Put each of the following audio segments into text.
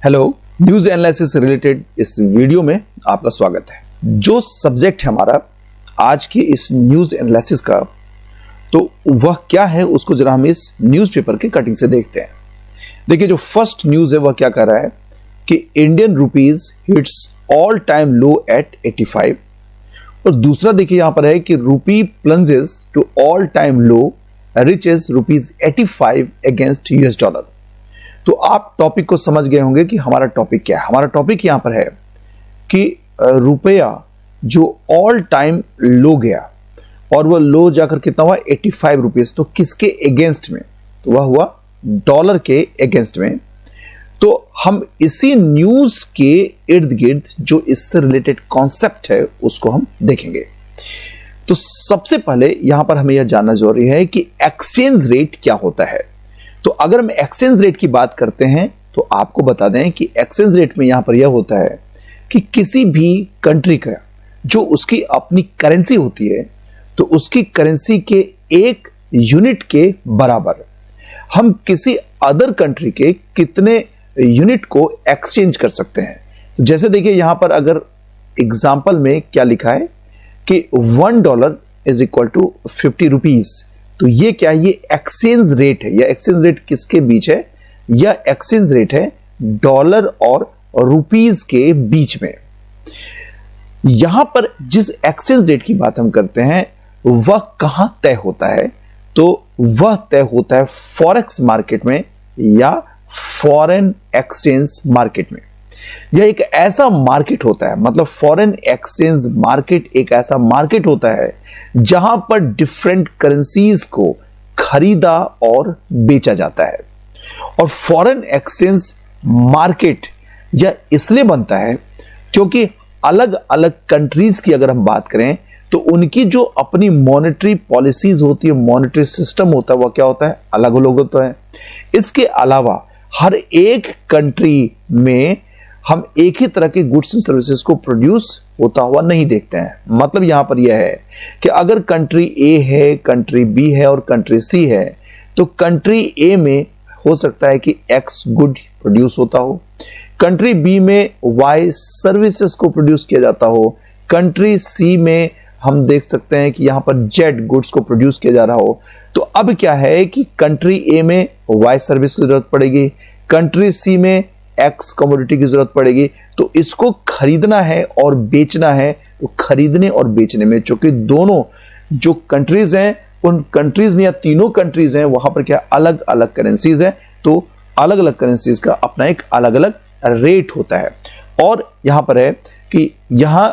Hello, news analysis से related इस video में आपका स्वागत है। जो सब्जेक्ट है हमारा आज के इस न्यूज एनालिसिस का, तो वह क्या है उसको जरा हम इस न्यूज़पेपर के कटिंग से देखते हैं। देखिए, जो फर्स्ट न्यूज है वह क्या कह रहा है कि Indian rupees hits all time low at 85, और दूसरा देखिए यहां पर है कि rupee plunges to all time low reaches rupees 85 against US dollar. तो आप टॉपिक को समझ गए होंगे कि हमारा टॉपिक क्या है। हमारा टॉपिक यहां पर है कि रुपया जो ऑल टाइम लो गया और वह लो जाकर कितना हुआ 85 रुपीज, तो किसके अगेंस्ट में? तो वह हुआ डॉलर के अगेंस्ट में। तो हम इसी न्यूज के इर्द गिर्द जो इससे रिलेटेड कॉन्सेप्ट है उसको हम देखेंगे। तो सबसे पहले यहां पर हमें यह जानना जरूरी है कि एक्सचेंज रेट क्या होता है। तो अगर हम एक्सचेंज रेट की बात करते हैं तो आपको बता दें कि एक्सचेंज रेट में यहां पर यह होता है कि किसी भी कंट्री का जो उसकी अपनी करेंसी होती है, तो उसकी करेंसी के एक यूनिट के बराबर हम किसी अदर कंट्री के कितने यूनिट को एक्सचेंज कर सकते हैं। तो जैसे देखिए यहां पर अगर एग्जाम्पल में क्या लिखा है कि $1 इज इक्वल टू 50 रुपीज, तो ये क्या है? ये एक्सचेंज रेट है। या एक्सचेंज रेट किसके बीच है? यह एक्सचेंज रेट है डॉलर और रुपीज के बीच में। यहां पर जिस एक्सचेंज रेट की बात हम करते हैं वह कहां तय होता है? तो वह तय होता है फॉरेक्स मार्केट में या फॉरेन एक्सचेंज मार्केट में। यह एक ऐसा मार्केट होता है, मतलब फॉरेन एक्सचेंज मार्केट एक ऐसा मार्केट होता है जहां पर डिफरेंट करेंसीज को खरीदा और बेचा जाता है। और फॉरेन एक्सचेंज मार्केट यह इसलिए बनता है क्योंकि अलग अलग कंट्रीज की अगर हम बात करें तो उनकी जो अपनी मॉनेटरी पॉलिसीज होती है, मॉनेटरी सिस्टम होता है, वह क्या होता है? अलग अलग होता है। इसके अलावा हर एक कंट्री में हम एक ही तरह के गुड्स एंड सर्विसेज को प्रोड्यूस होता हुआ नहीं देखते हैं। मतलब यहां पर यह है कि अगर कंट्री ए है, कंट्री बी है और कंट्री सी है, तो कंट्री ए में हो सकता है कि एक्स गुड प्रोड्यूस होता हो, कंट्री बी में वाई सर्विसेज को प्रोड्यूस किया जाता हो, कंट्री सी में हम देख सकते हैं कि यहां पर जेड गुड्स को प्रोड्यूस किया जा रहा हो। तो अब क्या है कि कंट्री ए में वाई सर्विस की जरूरत पड़ेगी, कंट्री सी में एक्स कमोडिटी की जरूरत पड़ेगी। तो इसको खरीदना है और बेचना है, तो खरीदने और बेचने में चूंकि दोनों जो कंट्रीज हैं उन कंट्रीज में या तीनों कंट्रीज हैं वहां पर क्या अलग अलग करेंसीज हैं, तो अलग अलग करेंसीज का अपना एक अलग अलग रेट होता है। और यहां पर है कि यहां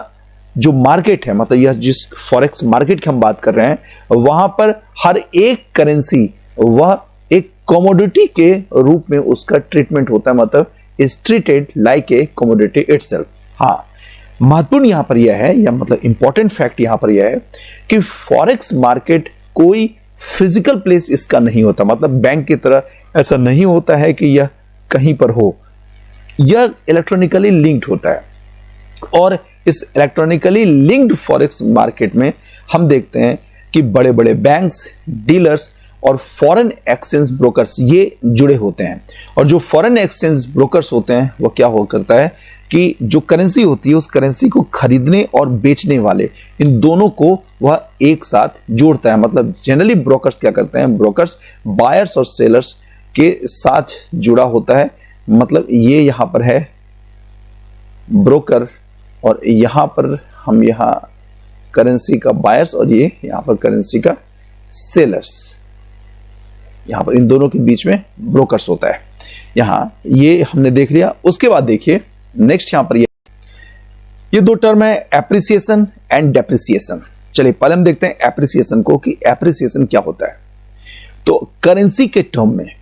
जो मार्केट है, मतलब यह जिस फॉरेक्स मार्केट की हम बात कर रहे हैं, वहां पर हर एक करेंसी वह एक कमोडिटी के रूप में उसका ट्रीटमेंट होता है, मतलब is treated like a commodity itself। हाँ, महत्वपूर्ण यहां पर यह है, या मतलब इंपॉर्टेंट फैक्ट यहां पर यह है कि फॉरेक्स मार्केट कोई फिजिकल प्लेस इसका नहीं होता। मतलब बैंक की तरह ऐसा नहीं होता है कि यह कहीं पर हो, यह इलेक्ट्रॉनिकली लिंक्ड होता है। और इस इलेक्ट्रॉनिकली लिंक्ड फॉरेक्स मार्केट में हम देखते हैं कि बड़े बड़े बैंक्स, डीलर्स और फॉरेन एक्सचेंज ब्रोकर्स ये जुड़े होते हैं। और जो फॉरेन एक्सचेंज ब्रोकर्स होते हैं वो क्या हो करता है कि जो करेंसी होती है उस करेंसी को खरीदने और बेचने वाले, इन दोनों को वह एक साथ जोड़ता है। मतलब जनरली ब्रोकर्स क्या करते हैं? ब्रोकर्स बायर्स और सेलर्स के साथ जुड़ा होता है। मतलब ये यहां पर है ब्रोकर और यहां पर हम यहां करेंसी का बायर्स और ये यहां पर करेंसी का सेलर्स, यहां पर इन दोनों के बीच में ब्रोकर्स होता है। यहां ये हमने देख लिया। उसके बाद देखिए नेक्स्ट यहां पर ये दो टर्म है, एप्रिसिएशन एंड डेप्रिसिएशन। चलिए पहले हम देखते हैं एप्रिसिएशन को कि एप्रिसिएशन क्या होता है। तो करेंसी के टर्म में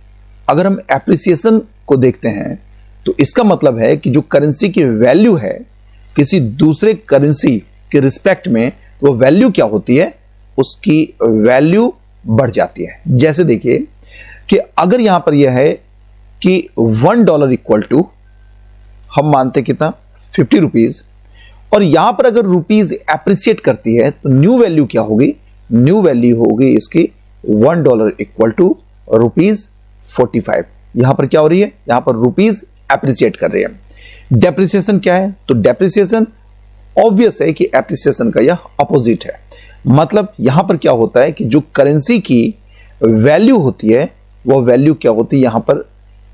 अगर हम एप्रिसिएशन को देखते हैं तो इसका मतलब है कि जो करेंसी की वैल्यू है किसी दूसरे करेंसी के रिस्पेक्ट में, वो वैल्यू क्या होती है? उसकी वैल्यू बढ़ जाती है। जैसे देखिए कि अगर यहां पर यह है कि $1 इक्वल टू हम मानते कितना 50 रुपीज, और यहां पर अगर रुपीज एप्रिसिएट करती है तो न्यू वैल्यू क्या होगी? न्यू वैल्यू होगी इसकी $1 इक्वल टू रुपीज 45। यहां पर क्या हो रही है? यहां पर रुपीज एप्रिसिएट कर रही है। डेप्रिसिएशन क्या है? तो डेप्रिसिएशन ऑब्वियस है कि एप्रिसिएशन का यह अपोजिट है। मतलब यहां पर क्या होता है कि जो करेंसी की वैल्यू होती है वो वैल्यू क्या होती है, यहां पर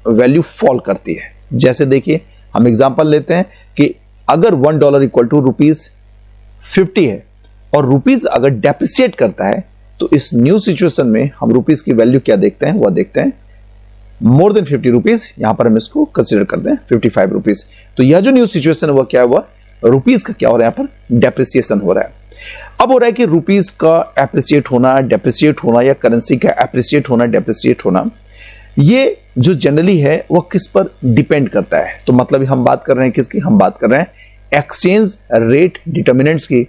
वैल्यू फॉल करती है। जैसे देखिए हम एग्जांपल लेते हैं कि अगर $1 इक्वल टू ₹50 है और रुपीस अगर डेप्रिसिएट करता है तो इस न्यू सिचुएशन में हम रुपीस की वैल्यू क्या देखते हैं, वह देखते हैं मोर देन ₹50। यहां पर हम इसको कंसीडर करते हैं ₹55। तो यह जो न्यू सिचुएशन है वह क्या है, वह रुपीस का क्या हो रहा है, यहाँ पर डेप्रिसिएशन हो रहा है। अब हो रहा है कि रुपीस का एप्रिसिएट होना, डेप्रिसिएट होना, या करेंसी का एप्रिसिएट होना, डेप्रिसिएट होना, ये जो जनरली है वह किस पर डिपेंड करता है। तो मतलब हम बात कर रहे हैं किसकी, हम बात कर रहे हैं एक्सचेंज रेट डिटर्मिनेंट्स की।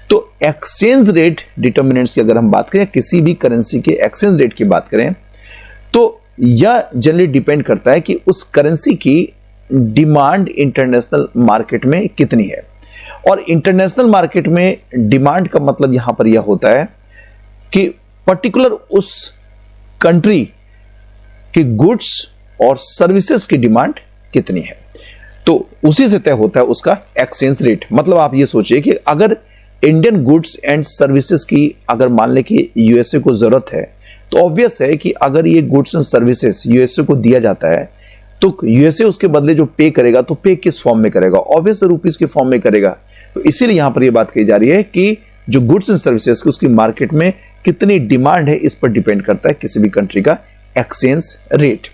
तो एक्सचेंज रेट डिटर्मिनेंट्स की अगर हम बात करें, किसी भी करेंसी के एक्सचेंज रेट की बात करें, तो यह जनरली डिपेंड करता है कि उस करेंसी की डिमांड इंटरनेशनल मार्केट में कितनी है। और इंटरनेशनल मार्केट में डिमांड का मतलब यहां पर यह होता है कि पर्टिकुलर उस कंट्री की गुड्स और सर्विसेज की डिमांड कितनी है, तो उसी से तय होता है उसका एक्सचेंज रेट। मतलब आप ये सोचिए कि अगर इंडियन गुड्स एंड सर्विसेज की अगर मान लें कि यूएसए को जरूरत है, तो ऑब्वियस है कि अगर ये गुड्स एंड सर्विसेज यूएसए को दिया जाता है तो यूएसए उसके बदले जो पे करेगा तो पे किस फॉर्म में करेगा, ऑब्वियस रुपीस के फॉर्म में करेगा। तो इसीलिए यहां पर ये बात कही जा रही है कि जो गुड्स एंड सर्विसेज की उसकी मार्केट में कितनी डिमांड है, इस पर डिपेंड करता है किसी भी कंट्री का एक्सचेंज रेट।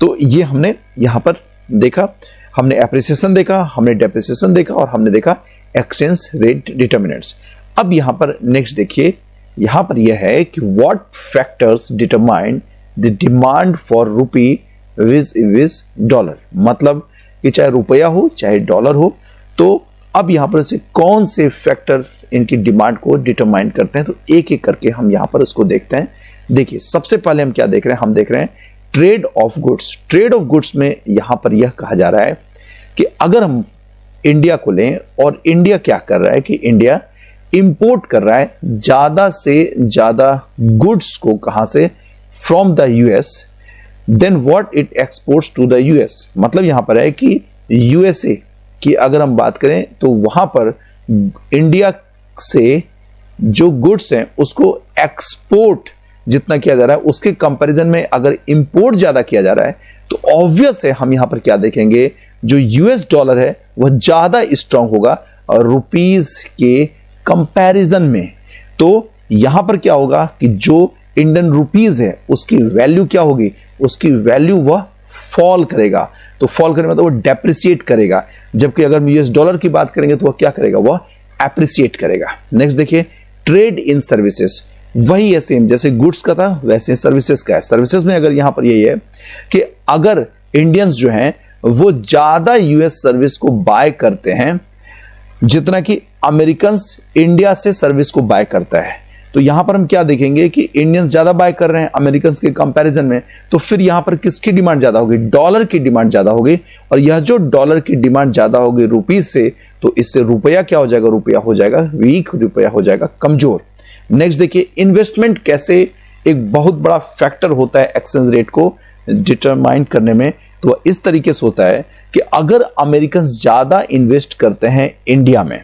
तो ये हमने यहां पर देखा, हमने एप्रिसिएशन देखा, हमने डेप्रिसिएशन देखा और हमने देखा एक्सचेंज रेट डिटर्मिनेंट्स। अब यहां पर नेक्स्ट देखिए, यहां पर यह है कि what factors determine the demand for रूपी विज डॉलर। मतलब कि चाहे रुपया हो चाहे डॉलर हो, तो अब यहां पर से कौन से फैक्टर इनकी डिमांड को डिटरमाइन करते हैं, तो एक एक करके हम यहां पर इसको देखते हैं। देखिए सबसे पहले हम क्या देख रहे हैं, हम देख रहे हैं trade off goods. Trade off goods में यहां पर यह कहा जा रहा है कि अगर हम इंडिया को लें और इंडिया क्या कर रहा है कि इंडिया इंपोर्ट कर रहा है ज्यादा से ज्यादा गुड्स को, कहां से, from the US, then what it exports to the US. मतलब यहां पर है कि यूएसए की अगर हम बात करें तो वहां पर इंडिया से जो गुड्स हैं उसको एक्सपोर्ट जितना किया जा रहा है उसके कंपैरिजन में अगर इंपोर्ट ज्यादा किया जा रहा है, तो ऑब्वियस है हम यहां पर क्या देखेंगे, जो यूएस डॉलर है वह ज्यादा स्ट्रांग होगा और रुपीस के कंपैरिजन में। तो यहां पर क्या होगा कि जो इंडियन रुपीस है उसकी वैल्यू क्या होगी, उसकी वैल्यू वह फॉल करेगा। तो फॉल करेगा मतलब वो डेप्रिसिएट करेगा, जबकि अगर हम यूएस डॉलर की बात करेंगे तो वह क्या करेगा, वह एप्रिसिएट करेगा। नेक्स्ट देखिए ट्रेड इन सर्विसेज, वही है सेम जैसे गुड्स का था वैसे सर्विसेज का है। सर्विसेज में अगर यहां पर यही है कि अगर इंडियंस जो हैं वो ज्यादा यूएस सर्विस को बाय करते हैं जितना कि अमेरिकन्स इंडिया से सर्विस को बाय करता है, तो यहां पर हम क्या देखेंगे कि इंडियंस ज्यादा बाय कर रहे हैं अमेरिकन्स के कंपैरिजन में, तो फिर यहां पर किसकी डिमांड ज्यादा होगी, डॉलर की डिमांड ज्यादा होगी। और यह जो डॉलर की डिमांड ज्यादा होगी रुपीस से, तो इससे रुपया क्या हो जाएगा, रुपया हो जाएगा वीक, रुपया हो जाएगा कमजोर। नेक्स्ट देखिए इन्वेस्टमेंट कैसे एक बहुत बड़ा फैक्टर होता है एक्सचेंज रेट को डिटरमाइन करने में। तो इस तरीके से होता है कि अगर अमेरिकन ज्यादा इन्वेस्ट करते हैं इंडिया में,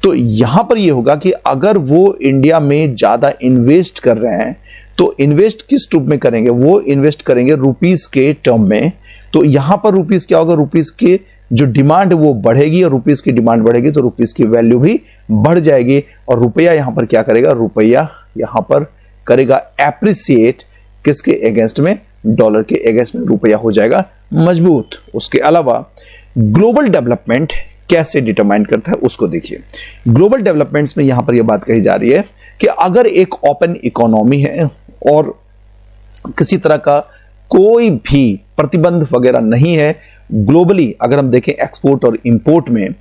तो यहां पर यह होगा कि अगर वो इंडिया में ज्यादा इन्वेस्ट कर रहे हैं तो इन्वेस्ट किस रूप में करेंगे, वो इन्वेस्ट करेंगे रुपीस के टर्म में। तो यहां पर रुपीस क्या होगा, रुपीस की जो डिमांड वो बढ़ेगी और रुपीस की डिमांड बढ़ेगी तो रुपीस की वैल्यू भी बढ़ जाएगी। और रुपया यहां पर क्या करेगा, रुपया यहां पर करेगा एप्रिसिएट किसके अगेंस्ट में, डॉलर के अगेंस्ट में रुपया हो जाएगा मजबूत। उसके अलावा ग्लोबल डेवलपमेंट कैसे डिटरमाइन करता है उसको देखिए। ग्लोबल डेवलपमेंट्स में यहां पर यह बात कही जा रही है कि अगर एक ओपन इकोनॉमी है और किसी तरह का कोई भी प्रतिबंध वगैरह नहीं है ग्लोबली, अगर हम देखें एक्सपोर्ट और इंपोर्ट में,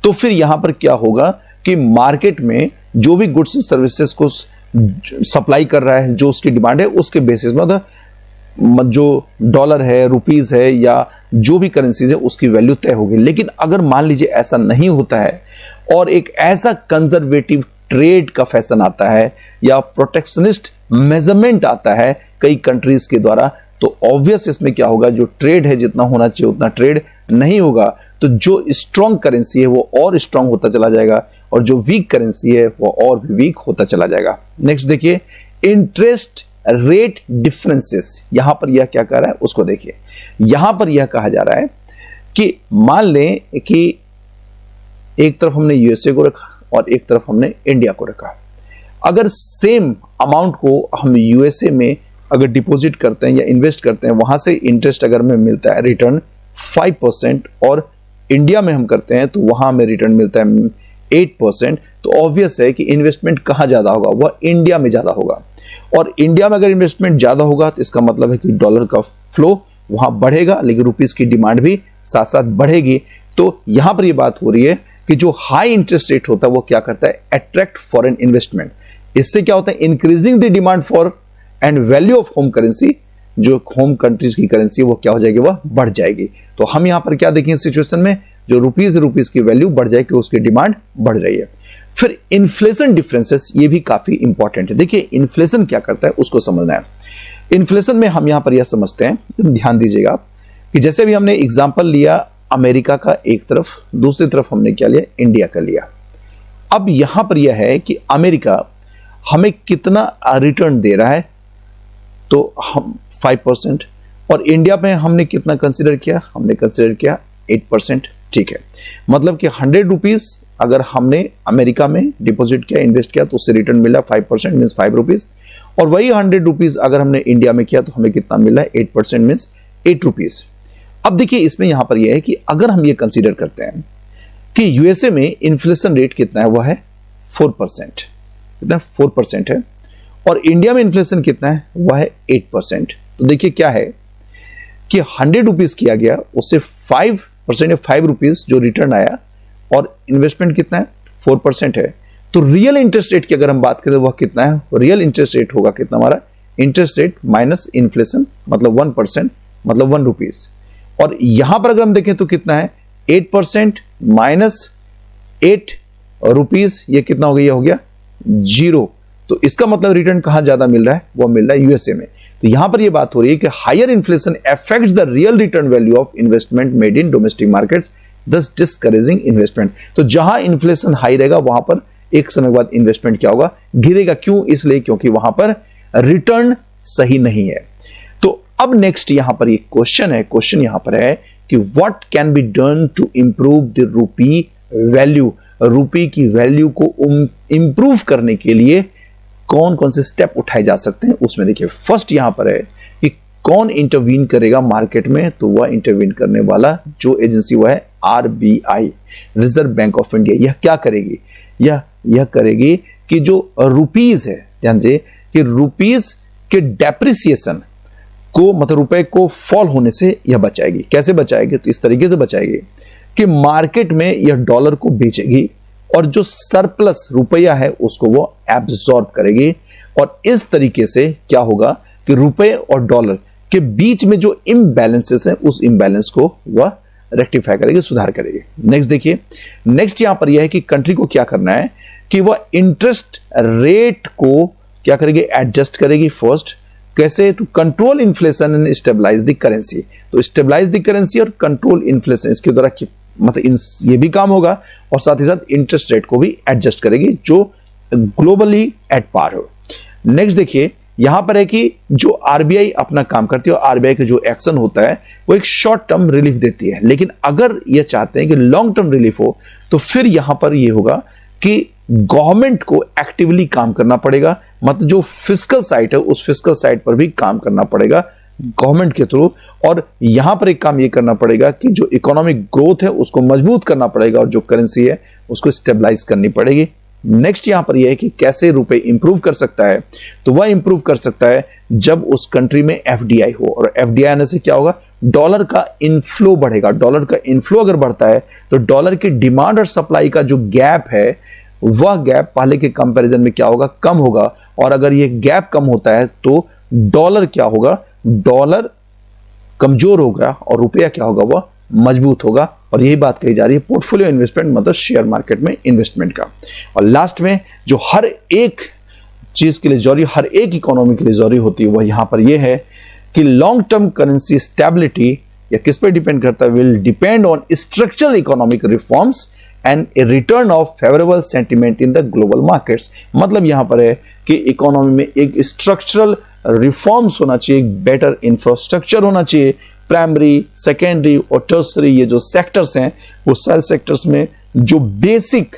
तो फिर यहां पर क्या होगा कि मार्केट में जो भी गुड्स एंड सर्विसेज को सप्लाई कर रहा है, जो उसकी डिमांड है उसके बेसिस में जो डॉलर है, रुपीस है या जो भी करेंसीज है उसकी वैल्यू तय होगी। लेकिन अगर मान लीजिए ऐसा नहीं होता है और एक ऐसा कंजर्वेटिव ट्रेड का फैशन आता है या प्रोटेक्शनिस्ट मेजरमेंट आता है कई कंट्रीज के द्वारा, तो ऑब्वियस इसमें क्या होगा, जो ट्रेड है जितना होना चाहिए उतना ट्रेड नहीं होगा, तो जो स्ट्रॉन्ग करेंसी है वो और स्ट्रॉन्ग होता चला जाएगा और जो वीक करेंसी है वो और भी वीक होता चला जाएगा। नेक्स्ट देखिए, इंटरेस्ट रेट डिफरेंसेस, यहां पर यह क्या कह रहा है उसको देखिए। यहां पर यह कहा जा रहा है कि मान लें कि एक तरफ हमने यूएसए को रखा और एक तरफ हमने इंडिया को रखा। अगर सेम अमाउंट को हम यूएसए में अगर डिपॉजिट करते हैं या इन्वेस्ट करते हैं, वहां से इंटरेस्ट अगर हमें मिलता है रिटर्न 5% और इंडिया में हम करते हैं तो वहां हमें रिटर्न मिलता है 8%, तो ऑब्वियस है कि इन्वेस्टमेंट कहां ज्यादा होगा, वह इंडिया में ज्यादा होगा। और इंडिया में अगर इन्वेस्टमेंट ज्यादा होगा तो इसका मतलब है कि डॉलर का फ्लो वहां बढ़ेगा, लेकिन रुपीस की डिमांड भी साथ साथ बढ़ेगी। तो यहां पर यह बात हो रही है कि जो हाई इंटरेस्ट रेट होता है वो क्या करता है, अट्रैक्ट फॉरेन इन्वेस्टमेंट। इससे क्या होता है, increasing the demand for and value of home currency, जो होम कंट्रीज की करेंसी वो क्या हो जाएगी, वह बढ़ जाएगी। तो हम यहां पर क्या देखेंगे सिचुएशन में, जो रुपीस की वैल्यू बढ़ जाएगी, उसकी डिमांड बढ़ रही है। फिर इन्फ्लेशन डिफरेंसेस, ये भी काफी इंपॉर्टेंट है। देखिए इन्फ्लेशन क्या करता है उसको समझना है। इन्फ्लेशन में हम यहां पर यह समझते हैं, तुम ध्यान दीजिएगा कि जैसे भी हमने एग्जांपल लिया अमेरिका का एक तरफ, दूसरी तरफ हमने क्या लिया, इंडिया का लिया। अब यहां पर यह है कि अमेरिका हमें कितना रिटर्न दे रहा है, तो हम 5%, और इंडिया में हमने कितना कंसीडर किया, हमने कंसीडर किया 8%। ठीक है, मतलब कि 100 रुपीज अगर हमने अमेरिका में डिपॉजिट किया, इन्वेस्ट किया, तो उससे रिटर्न मिला 5% मीन्स 5 रुपीज, और वही 100 रुपीज अगर हमने इंडिया में किया तो हमें कितना मिला है, 8% मीन्स 8 रुपीज। अब देखिए इसमें यहां पर यह है कि अगर हम ये कंसीडर करते हैं कि यूएसए में इन्फ्लेशन रेट कितना है, वह है 4%, कितना 4% है, और इंडिया में इन्फ्लेशन कितना है, वह है 8%। तो देखिए क्या है कि 100 रुपीज किया गया, उससे 5% या 5 रुपीज जो रिटर्न आया, और इन्वेस्टमेंट कितना है, 4% है। तो रियल इंटरेस्ट रेट की अगर हम बात करें वह कितना है, रियल इंटरेस्ट रेट होगा कितना, हमारा इंटरेस्ट रेट माइनस इन्फ्लेशन, मतलब 1%, मतलब 1 रुपीज। और यहां पर अगर हम देखें तो कितना है, 8% माइनस 8 रुपीज, ये कितना हो गया, हो गया 0। तो इसका मतलब रिटर्न कहां ज्यादा मिल रहा है, वो मिल रहा है यूएसए में। तो यहां पर यह बात हो रही है कि higher inflation affects the real return value of investment made in domestic markets, thus discouraging investment. तो जहां इन्फ्लेशन हाई रहेगा वहां पर एक समय बाद इन्वेस्टमेंट क्या होगा, गिरेगा। क्यों, इसलिए क्योंकि वहां पर रिटर्न सही नहीं है। तो अब नेक्स्ट यहां पर एक क्वेश्चन है, क्वेश्चन यहां पर है कि what can be done to improve the rupee value, rupee की वैल्यू को इंप्रूव करने के लिए कौन कौन से स्टेप उठाए जा सकते हैं। उसमें देखिए फर्स्ट यहां पर है कि कौन इंटरवीन करेगा मार्केट में, तो वह इंटरवीन करने वाला जो एजेंसी वह है RBI, reserve bank of India. यह क्या करेगी, यह करेगी कि जो रुपीज है, ध्यान दीजिए कि रुपीज के डेप्रिसिएशन को, मतलब रुपए को फॉल होने से यह बचाएगी। कैसे बचाएगी, तो इस तरीके से बचाएगी कि मार्केट में यह डॉलर को बेचेगी और जो सरप्लस रुपया है उसको वो एब्जॉर्ब करेगी, और इस तरीके से क्या होगा कि रुपए और डॉलर के बीच में जो इम्बैलेंसेस है उस इम्बैलेंस को वह रेक्टिफाई करेगी, सुधार करेगी। नेक्स्ट देखिए, नेक्स्ट यहां पर यह है कि कंट्री को क्या करना है कि वह इंटरेस्ट रेट को क्या करेगी, एडजस्ट करेगी। फर्स्ट कैसे, to control inflation and stabilize the currency. तो स्टेबलाइज द करेंसी और कंट्रोल इन्फ्लेशन, इसके द्वारा मतलब ये भी काम होगा, और साथ ही साथ इंटरेस्ट रेट को भी एडजस्ट करेगी जो ग्लोबली एट पार हो। नेक्स्ट देखिए यहां पर है कि जो आरबीआई अपना काम करती है और आरबीआई का जो एक्शन होता है वो एक शॉर्ट टर्म रिलीफ देती है, लेकिन अगर ये चाहते हैं कि लॉन्ग टर्म रिलीफ हो तो फिर यहां पर ये होगा कि गवर्नमेंट को एक्टिवली काम करना पड़ेगा, मतलब जो फिस्कल साइड है उस फिस्कल साइड पर भी काम करना पड़ेगा गवर्नमेंट के थ्रू। और यहां पर एक काम ये करना पड़ेगा कि जो इकोनॉमिक ग्रोथ है उसको मजबूत करना पड़ेगा और जो करेंसी है उसको स्टेबलाइज करनी पड़ेगी। नेक्स्ट यहां पर यह है कि कैसे रुपए इंप्रूव कर सकता है, तो वह इंप्रूव कर सकता है जब उस कंट्री में एफडीआई हो, और एफडीआई आने से क्या होगा, डॉलर का इनफ्लो बढ़ेगा। डॉलर का इनफ्लो अगर बढ़ता है तो डॉलर की डिमांड और सप्लाई का जो गैप है वह गैप पहले के कंपैरिजन में क्या होगा, कम होगा। और अगर यह गैप कम होता है तो डॉलर क्या होगा, डॉलर कमजोर होगा और रुपया क्या होगा, वह मजबूत होगा। और यही बात कही जा रही है पोर्टफोलियो इन्वेस्टमेंट, मतलब शेयर मार्केट में इन्वेस्टमेंट का। और लास्ट में जो हर एक चीज के लिए जरूरी, हर एक इकोनॉमी के लिए जरूरी होती है, वह यहां पर यह है कि लॉन्ग टर्म करेंसी स्टेबिलिटी या किस पे डिपेंड करता है, will depend on structural economic reforms and A return of favourable sentiment in the global markets. मतलब यहां पर है कि इकोनॉमी में एक स्ट्रक्चरल रिफॉर्म्स होना चाहिए, एक बेटर इंफ्रास्ट्रक्चर होना चाहिए, प्राइमरी, सेकेंडरी और टर्सरी ये जो सेक्टर्स हैं वो सारे सेक्टर्स में जो बेसिक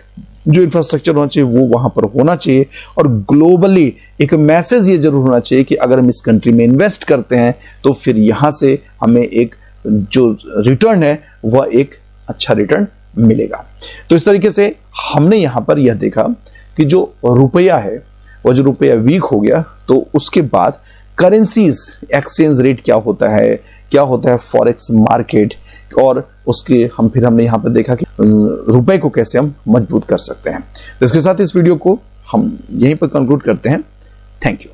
जो इंफ्रास्ट्रक्चर होना चाहिए वो वहां पर होना चाहिए। और ग्लोबली एक मैसेज ये जरूर होना चाहिए कि अगर हम इस कंट्री में इन्वेस्ट करते हैं तो फिर यहां से हमें एक जो रिटर्न है वह एक अच्छा रिटर्न मिलेगा। तो इस तरीके से हमने यहां पर यह देखा कि जो रुपया है वह जो रुपया वीक हो गया तो उसके बाद करेंसीज एक्सचेंज रेट क्या होता है फॉरेक्स मार्केट, और उसके हमने यहां पर देखा कि रुपए को कैसे हम मजबूत कर सकते हैं। तो इसके साथ इस वीडियो को हम यहीं पर कंक्लूड करते हैं। Thank you.